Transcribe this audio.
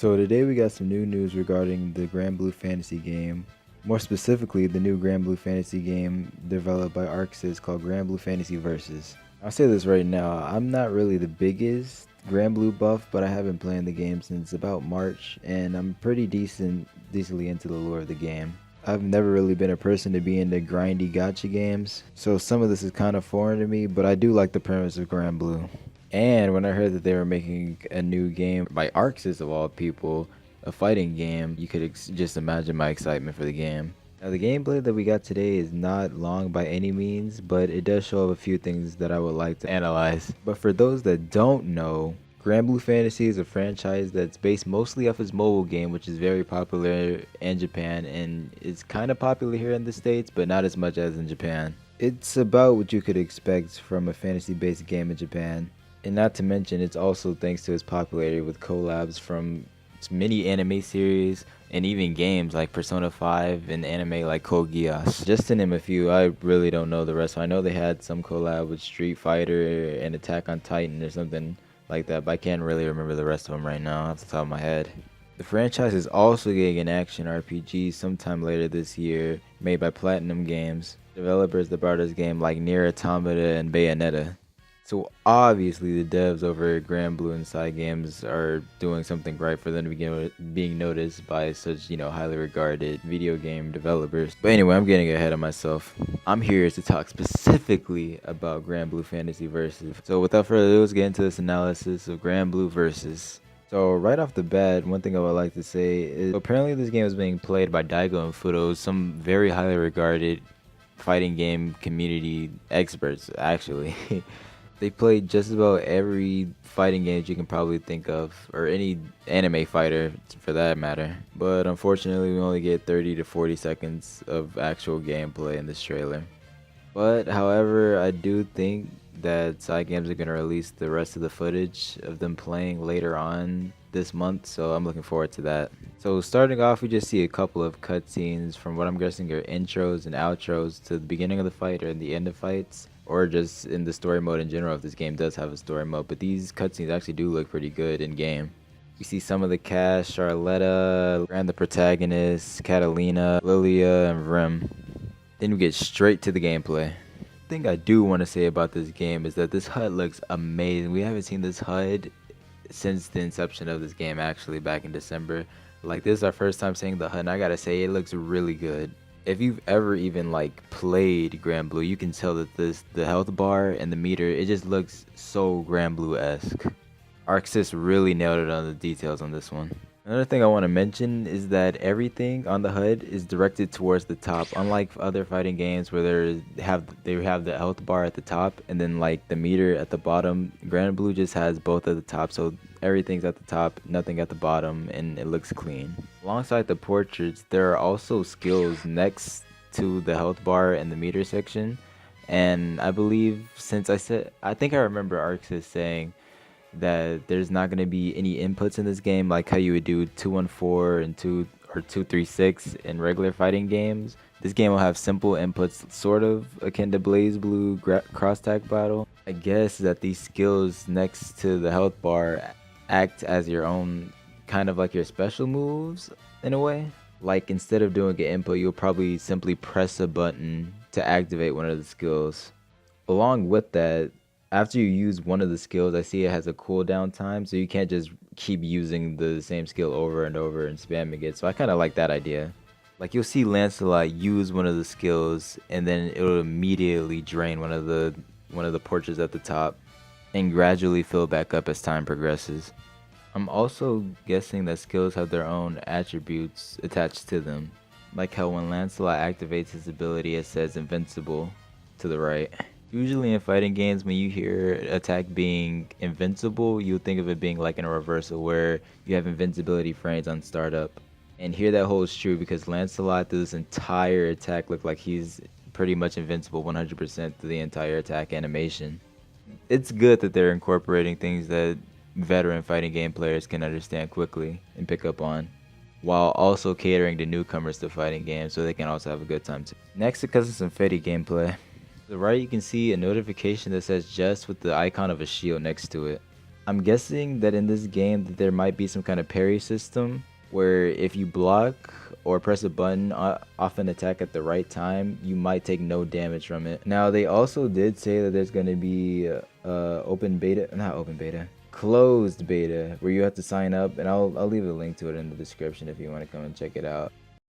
So today we got some new news regarding the Granblue fantasy game. More specifically, the new Granblue fantasy game developed by ArcSys called Granblue Fantasy Versus. I'll say this right now, I'm not really the biggest Granblue buff, but I have been playing the game since about March, and I'm pretty decently into the lore of the game. I've never really been a person to be into grindy gacha games, so some of this is kind of foreign to me, but I do like the premise of Granblue. And when I heard that they were making a new game by ArcSys of all people, a fighting game, you could just imagine my excitement for the game. Now the gameplay that we got today is not long by any means, but it does show up a few things that I would like to analyze. But for those that don't know, Granblue Fantasy is a franchise that's based mostly off its mobile game, which is very popular in Japan, and it's kind of popular here in the States, but not as much as in Japan. It's about what you could expect from a fantasy-based game in Japan. And not to mention, it's also thanks to its popularity with collabs from many anime series and even games like Persona 5 and anime like Code Geass. Just to name a few, I really don't know the rest. I know they had some collab with Street Fighter and Attack on Titan or something like that, but I can't really remember the rest of them right now off the top of my head. The franchise is also getting an action RPG sometime later this year, made by Platinum Games, developers that brought us games like Nier Automata and Bayonetta. So obviously the devs over at Granblue and Side Games are doing something right for them to begin being noticed by such, highly regarded video game developers. But anyway, I'm getting ahead of myself. I'm here to talk specifically about Granblue Fantasy Versus. So without further ado, let's get into this analysis of Granblue Versus. So right off the bat, one thing I would like to say is apparently this game is being played by Daigo and Fudo, some very highly regarded fighting game community experts actually. They played just about every fighting game you can probably think of, or any anime fighter for that matter. But unfortunately, we only get 30 to 40 seconds of actual gameplay in this trailer. But however, I do think that Side Games are going to release the rest of the footage of them playing later on this month, so I'm looking forward to that. So starting off, we just see a couple of cutscenes from what I'm guessing are intros and outros to the beginning of the fight or the end of fights, or just in the story mode in general if this game does have a story mode. But these cutscenes actually do look pretty good in game. You see some of the cast: Charletta, and the protagonist, Catalina, Lilia, and Vrim. Then we get straight to the gameplay. The thing I do want to say about this game is that this HUD looks amazing. We haven't seen this HUD since the inception of this game, actually back in December. Like, this is our first time seeing the HUD, and I gotta say, it looks really good. If you've ever even played Granblue, you can tell that the health bar and the meter, it just looks so Granblue-esque. ArcSys really nailed it on the details on this one. Another thing I want to mention is that everything on the HUD is directed towards the top. Unlike other fighting games where they have the health bar at the top and then the meter at the bottom, Granblue just has both at the top, so everything's at the top, nothing at the bottom, and it looks clean. Alongside the portraits, there are also skills next to the health bar and the meter section. And I believe, I think I remember ArcSys saying that there's not going to be any inputs in this game like how you would do 214 and 236 in regular fighting games. This game will have simple inputs, sort of akin to BlazBlue cross tag battle. I guess that these skills next to the health bar act as your own, kind of like your special moves in a way. Like, instead of doing an input, you'll probably simply press a button to activate one of the skills. Along with that, after you use one of the skills, I see it has a cooldown time, so you can't just keep using the same skill over and over and spamming it. So I kind of like that idea. Like, you'll see Lancelot use one of the skills, and then it'll immediately drain one of the portraits at the top, and gradually fill back up as time progresses. I'm also guessing that skills have their own attributes attached to them, like how when Lancelot activates his ability, it says invincible to the right. Usually in fighting games, when you hear attack being invincible, you think of it being like in a reversal where you have invincibility frames on startup. And here that holds true because Lancelot through this entire attack looked like he's pretty much invincible 100% through the entire attack animation. It's good that they're incorporating things that veteran fighting game players can understand quickly and pick up on, while also catering to newcomers to fighting games so they can also have a good time too. Next, because of some Fetty gameplay. To the right, you can see a notification that says Just with the icon of a shield next to it. I'm guessing that in this game that there might be some kind of parry system where if you block or press a button off an attack at the right time, you might take no damage from it. Now they also did say that there's gonna be closed beta where you have to sign up, and I'll leave a link to it in the description if you want to come and check it out.